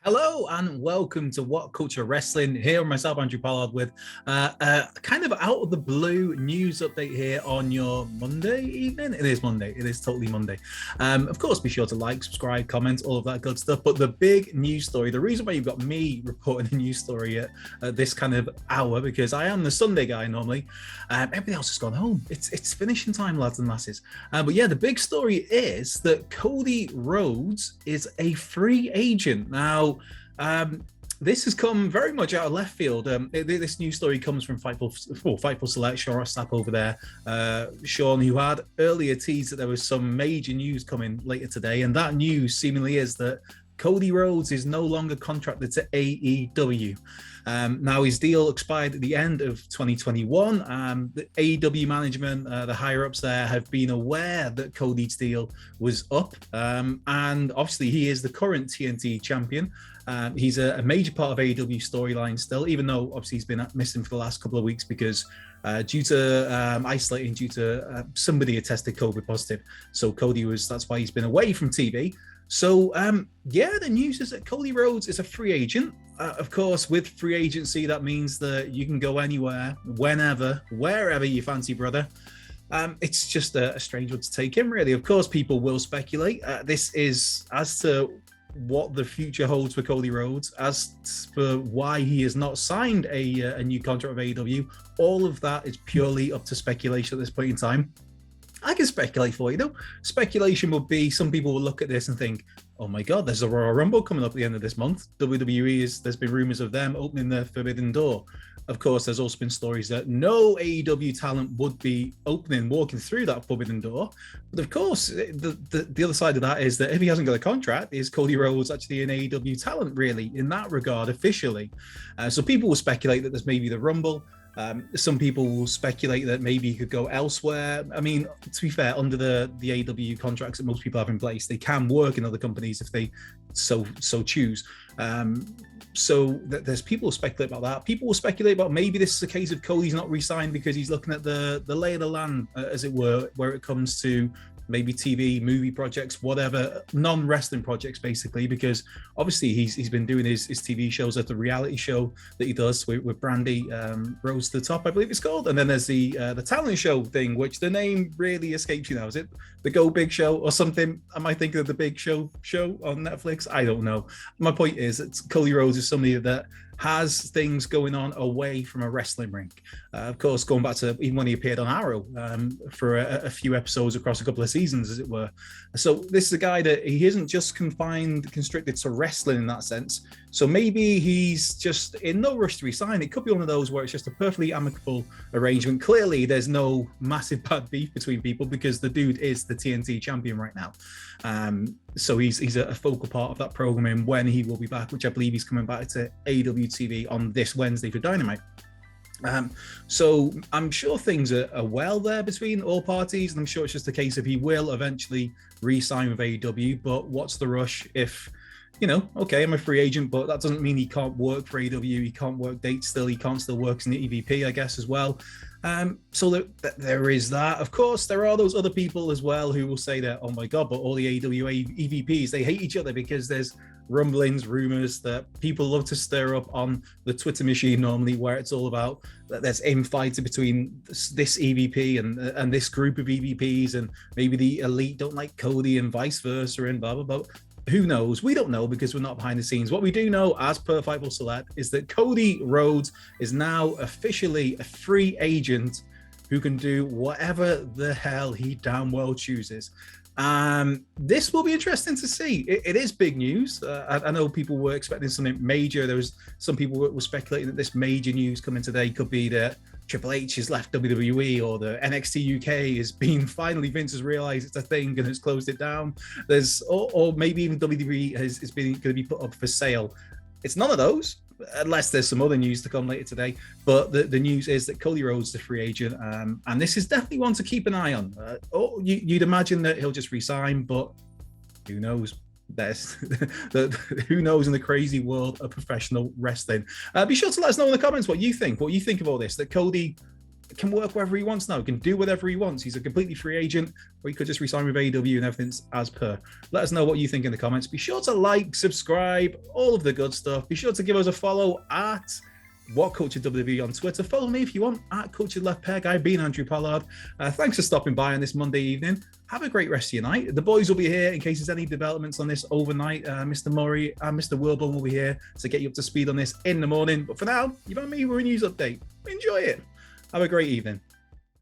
Hello and welcome to What Culture Wrestling. Here with myself, Andrew Pollard, with kind of out of the blue news update here on your Monday evening. It is Monday. It is totally Monday. Of course, be sure to like, subscribe, comment, all of that good stuff. But the big news story, the reason why you've got me reporting a news story at this kind of hour, because I am the Sunday guy normally. Everybody else has gone home. It's finishing time, lads and lasses. But yeah, the big story is that Cody Rhodes is a free agent now. This has come very much out of left field. This news story comes from Fightful Select, Sean Rossap over there. Sean, who had earlier teased that there was some major news coming later today, and that news seemingly is that Cody Rhodes is no longer contracted to AEW. Now, his deal expired at the end of 2021. The AEW management, the higher-ups there, have been aware that Cody's deal was up. And obviously, he is the current TNT champion. He's a major part of AEW storyline still, even though obviously he's been missing for the last couple of weeks because due to isolating, due to somebody had tested COVID positive. So that's why he's been away from TV. So, the news is that Cody Rhodes is a free agent. Of course, with free agency, that means that you can go anywhere, whenever, wherever you fancy, brother. It's just a strange one to take in, really. Of course, people will speculate. This is as to what the future holds for Cody Rhodes, as for why he has not signed a new contract with AEW. All of that is purely up to speculation at this point in time. I can speculate for you, though. Speculation would be, some people will look at this and think, oh my God, there's a Royal Rumble coming up at the end of this month. there's been rumors of them opening the forbidden door. Of course, there's also been stories that no AEW talent would be walking through that forbidden door. But of course, the other side of that is that if he hasn't got a contract, is Cody Rhodes actually an AEW talent, really, in that regard, officially? So people will speculate that there's maybe the Rumble. Some people will speculate that maybe he could go elsewhere. I mean, to be fair, under the AEW contracts that most people have in place, they can work in other companies if they so choose. So there's people who speculate about that. People will speculate about maybe this is a case of Cody's not re-signed because he's looking at the lay of the land, as it were, where it comes to maybe TV, movie projects, whatever, non-wrestling projects, basically, because obviously he's been doing his TV shows at the reality show that he does with Brandy, Rose to the Top, I believe it's called. And then there's the talent show thing, which the name really escapes you now. Is it the Go Big Show or something? Am I thinking of the Big Show on Netflix? I don't know. My point is that Cody Rhodes is somebody that has things going on away from a wrestling rink. Of course, going back to even when he appeared on Arrow for a few episodes across a couple of seasons, as it were. So this is a guy that he isn't just constricted to wrestling in that sense. So maybe he's just in no rush to resign. It could be one of those where it's just a perfectly amicable arrangement. Clearly, there's no massive bad beef between people because the dude is the TNT champion right now. So he's a focal part of that programming when he will be back, which I believe he's coming back to AEW TV on this Wednesday for Dynamite. So I'm sure things are well there between all parties, and I'm sure it's just a case of he will eventually re-sign with AEW, but what's the rush if, okay, I'm a free agent, but that doesn't mean he can't work for AEW, he can't work dates still, he can't still work in the EVP, I guess, as well. So there is that. Of course, there are those other people as well who will say that, oh my God, but all the AEW EVPs, they hate each other because there's rumblings, rumors that people love to stir up on the Twitter machine normally, where it's all about that there's infighting between this EVP and this group of EVPs, and maybe the elite don't like Cody and vice versa and blah, blah, blah. Who knows? We don't know because we're not behind the scenes. What we do know, as per Fightful Select, is that Cody Rhodes is now officially a free agent who can do whatever the hell he damn well chooses. This will be interesting to see. It is big news. I know people were expecting something major. There was some people were speculating that this major news coming today could be that Triple H has left WWE, or the NXT UK has been, finally Vince has realized it's a thing and has closed it down. Or maybe even WWE is going to be put up for sale. It's none of those, unless there's some other news to come later today. But the news is that Cody Rhodes is a free agent, and this is definitely one to keep an eye on. You'd imagine that he'll just resign, but who knows? Who knows in the crazy world of professional wrestling. Be sure to let us know in the comments what you think of all this, that Cody can work wherever he wants now. He can do whatever he wants. He's a completely free agent, or he could just resign with AEW and everything's as per. Let us know what you think in the comments. Be sure to like, subscribe, all of the good stuff. Be sure to give us a follow at WhatCulture WWE on Twitter. Follow me if you want at Cultured Left Peg. I've been Andrew Pollard. Thanks for stopping by on this Monday evening. Have a great rest of your night. The boys will be here in case there's any developments on this overnight. Mr. Murray and Mr. Wilburn will be here to get you up to speed on this in the morning. But for now, you've had me with a news update. Enjoy it. Have a great evening.